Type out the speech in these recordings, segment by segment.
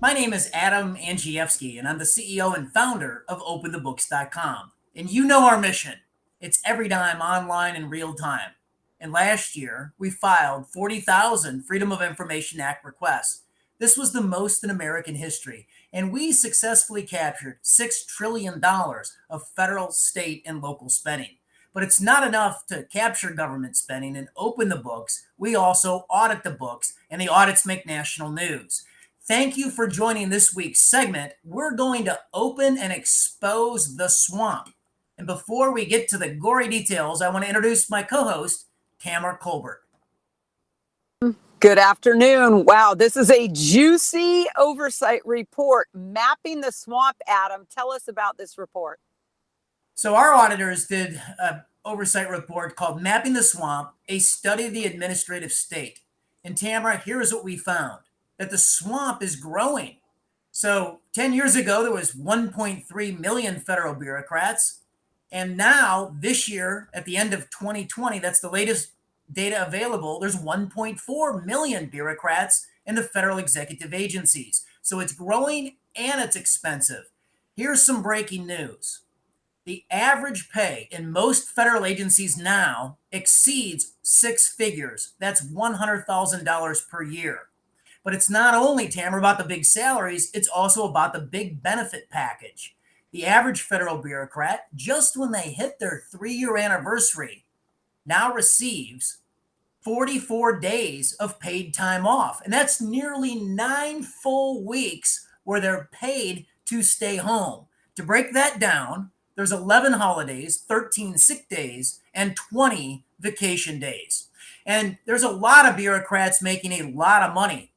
My name is Adam Andrzejewski, and I'm the CEO and founder of OpenTheBooks.com. And you know our mission. It's every dime online in real time. And last year, we filed 40,000 Freedom of Information Act requests. This was the most in American history, and we successfully captured $6 trillion of federal, state, and local spending. But it's not enough to capture government spending and open the books. We also audit the books, and the audits make national news. Thank you for joining this week's segment. We're going to open and expose the swamp. And before we get to the gory details, I want to introduce my co-host, Tamara Colbert. Good afternoon. Wow, this is a juicy oversight report. Mapping the swamp, Adam. Tell us about this report. So our auditors did an oversight report called Mapping the Swamp, a study of the administrative state. And Tamara, here's what we found. That the swamp is growing. So 10 years ago, there was 1.3 million federal bureaucrats. And now, this year, at the end of 2020, that's the latest data available, there's 1.4 million bureaucrats in the federal executive agencies. So it's growing and it's expensive. Here's some breaking news. The average pay in most federal agencies now exceeds six figures. That's $100,000 per year. But it's not only, Tamara, about the big salaries, it's also about the big benefit package. The average federal bureaucrat, just when they hit their 3-year anniversary, now receives 44 days of paid time off. And that's nearly 9 full weeks where they're paid to stay home. To break that down, there's 11 holidays, 13 sick days, and 20 vacation days. And there's a lot of bureaucrats making a lot of money.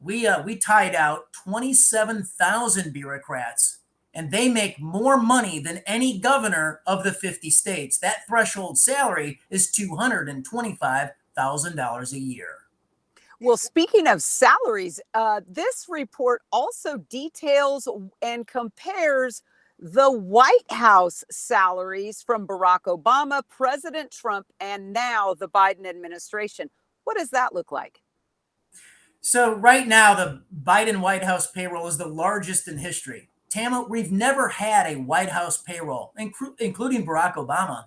We tied out 27,000 bureaucrats, and they make more money than any governor of the 50 states. That threshold salary is $225,000 a year. Well, speaking of salaries, this report also details and compares the White House salaries from Barack Obama, President Trump, and now the Biden administration. What does that look like? So right now, the Biden White House payroll is the largest in history. Tama, we've never had a White House payroll, including Barack Obama,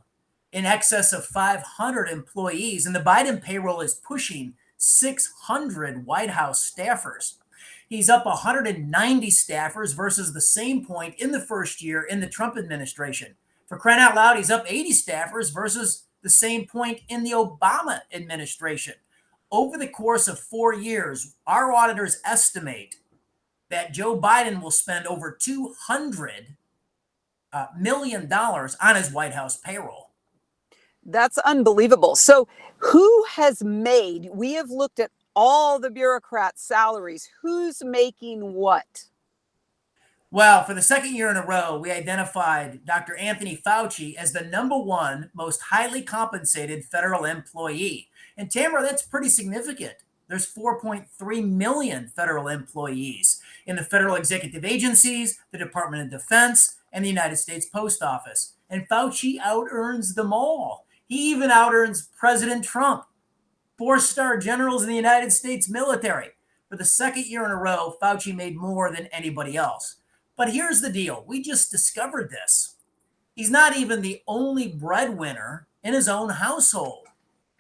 in excess of 500 employees. And the Biden payroll is pushing 600 White House staffers. He's up 190 staffers versus the same point in the first year in the Trump administration. For crying out loud, he's up 80 staffers versus the same point in the Obama administration. Over the course of 4 years, our auditors estimate that Joe Biden will spend over $200 million on his White House payroll. That's unbelievable. So who has made, we have looked at all the bureaucrats' salaries. Who's making what? Well, for the second year in a row, we identified Dr. Anthony Fauci as the #1 most highly compensated federal employee. And Tamara, that's pretty significant. There's 4.3 million federal employees in the federal executive agencies, the Department of Defense, and the United States Post Office. And Fauci out-earns them all. He even out-earns President Trump, 4-star generals in the United States military. For the second year in a row, Fauci made more than anybody else. But here's the deal. We just discovered this. He's not even the only breadwinner in his own household.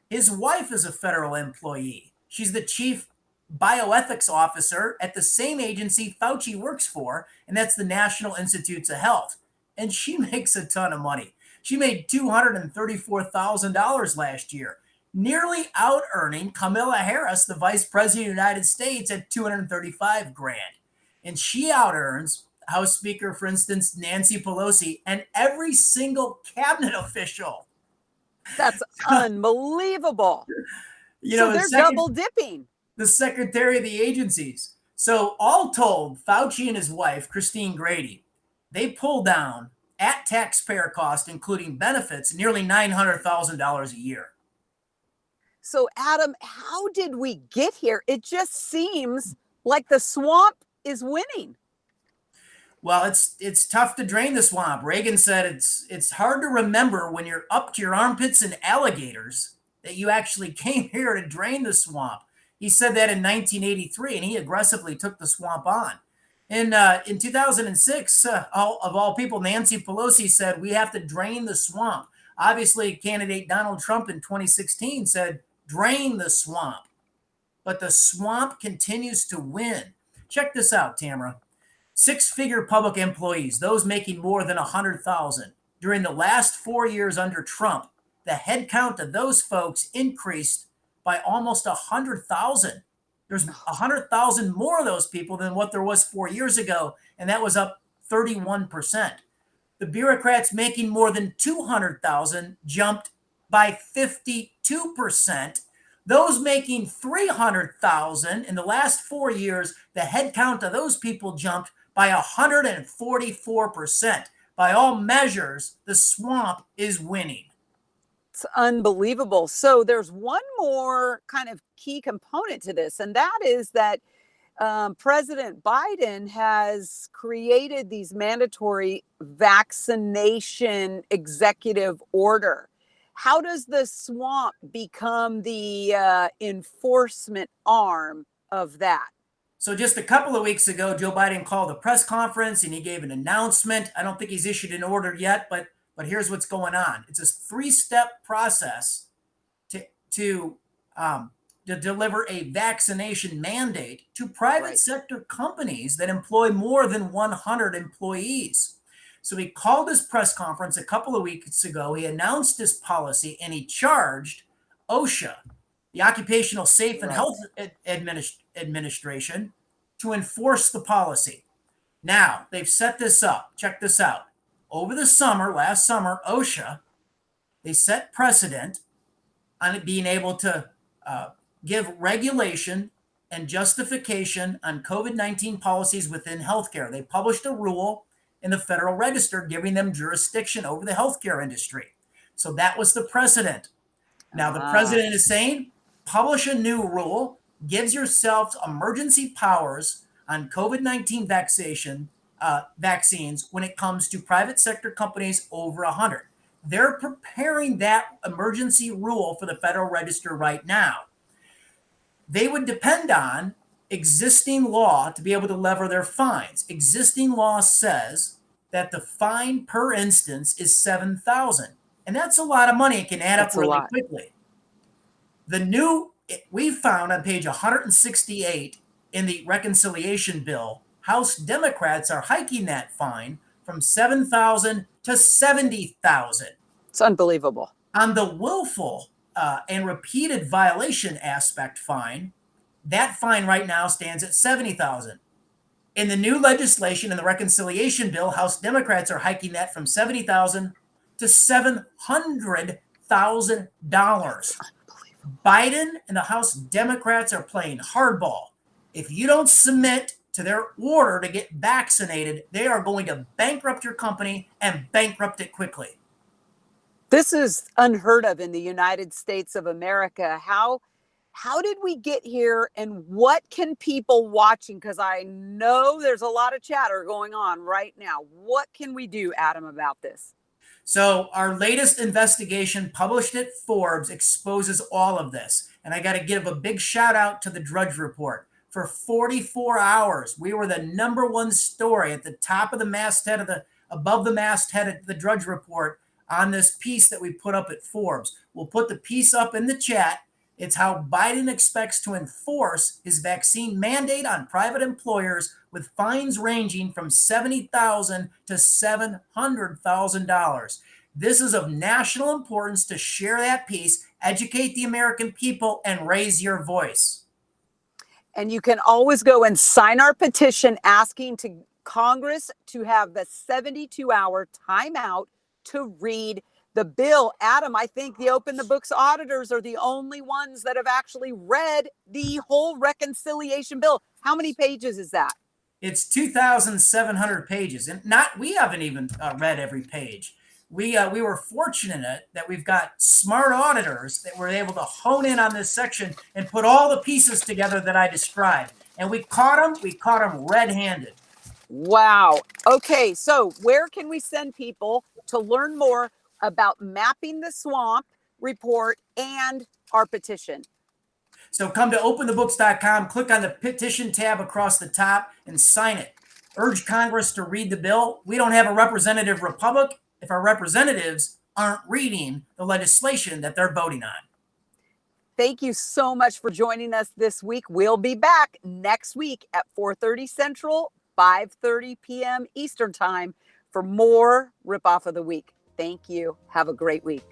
His wife is a federal employee. She's the chief bioethics officer at the same agency Fauci works for, and that's the National Institutes of Health. And she makes a ton of money. She made $234,000 last year, nearly out-earning Kamala Harris, the vice president of the United States, at $235,000. And she out-earns House Speaker, for instance, Nancy Pelosi, and every single cabinet official. That's unbelievable. So they're double dipping. The secretary of the agencies. So all told, Fauci and his wife, Christine Grady, they pull down at taxpayer cost, including benefits, nearly $900,000 a year. So Adam, how did we get here? It just seems like the swamp is winning. Well, it's tough to drain the swamp. Reagan said it's hard to remember when you're up to your armpits in alligators that you actually came here to drain the swamp. He said that in 1983, and he aggressively took the swamp on. In 2006, of all people, Nancy Pelosi said we have to drain the swamp. Obviously, candidate Donald Trump in 2016 said drain the swamp, but the swamp continues to win. Check this out, Tamara. Six-figure public employees, those making more than 100,000, during the last 4 years under Trump, the headcount of those folks increased by almost 100,000. There's 100,000 more of those people than what there was 4 years ago, and that was up 31%. The bureaucrats making more than 200,000 jumped by 52%. Those making 300,000 in the last 4 years, the headcount of those people jumped by 144%. By all measures, the swamp is winning. It's unbelievable. So there's one more kind of key component to this, and that is that President Biden has created these mandatory vaccination executive order. How does the swamp become the enforcement arm of that? So just a couple of weeks ago, Joe Biden called a press conference and he gave an announcement. I don't think he's issued an order yet, but here's what's going on. It's a three-step process to deliver a vaccination mandate to private sector companies that employ more than 100 employees. So he called his press conference a couple of weeks ago. He announced his policy and he charged OSHA, the Occupational Safe and Health Administration, to enforce the policy. Now, they've set this up. Check this out. Over the summer, last summer, OSHA, they set precedent on it being able to give regulation and justification on COVID-19 policies within healthcare. They published a rule in the Federal Register giving them jurisdiction over the healthcare industry. So that was the precedent. Now the president is saying, publish a new rule, gives yourselves emergency powers on COVID-19 vaccines when it comes to private sector companies over 100. They're preparing that emergency rule for the Federal Register right now. They would depend on existing law to be able to lever their fines. Existing law says that the fine per instance is $7,000. And that's a lot of money. It can add up really quickly. We found on page 168 in the reconciliation bill, House Democrats are hiking that fine from $7,000 to $70,000. It's unbelievable. On the willful and repeated violation aspect fine, that fine right now stands at $70,000. In the new legislation in the reconciliation bill, House Democrats are hiking that from $70,000 to $700,000. Biden and the House Democrats are playing hardball. If you don't submit to their order to get vaccinated, they are going to bankrupt your company and bankrupt it quickly. This is unheard of in the United States of America. How did we get here, and what can people watching, because I know there's a lot of chatter going on right now, what can we do, Adam, about this? So our latest investigation published at Forbes exposes all of this. And I got to give a big shout out to the Drudge Report. For 44 hours, we were the #1 story at the top of the masthead above the masthead at the Drudge Report on this piece that we put up at Forbes. We'll put the piece up in the chat. It's how Biden expects to enforce his vaccine mandate on private employers with fines ranging from $70,000 to $700,000. This is of national importance to share that piece, educate the American people, and raise your voice. And you can always go and sign our petition asking to Congress to have the 72-hour timeout to read the bill. Adam, I think the Open the Books auditors are the only ones that have actually read the whole reconciliation bill. How many pages is that? It's 2,700 pages, and we haven't even read every page. We were fortunate that we've got smart auditors that were able to hone in on this section and put all the pieces together that I described. And we caught them red-handed. Wow. Okay, so where can we send people to learn more about Mapping the Swamp report and our petition? So come to openthebooks.com, click on the petition tab across the top, and sign it. urge Congress to read the bill. We don't have a representative republic if our representatives aren't reading the legislation that they're voting on. Thank you so much for joining us this week. We'll be back next week at 4:30 Central, 5:30 p.m. Eastern Time for more Rip Off of the Week. Thank you. Have a great week.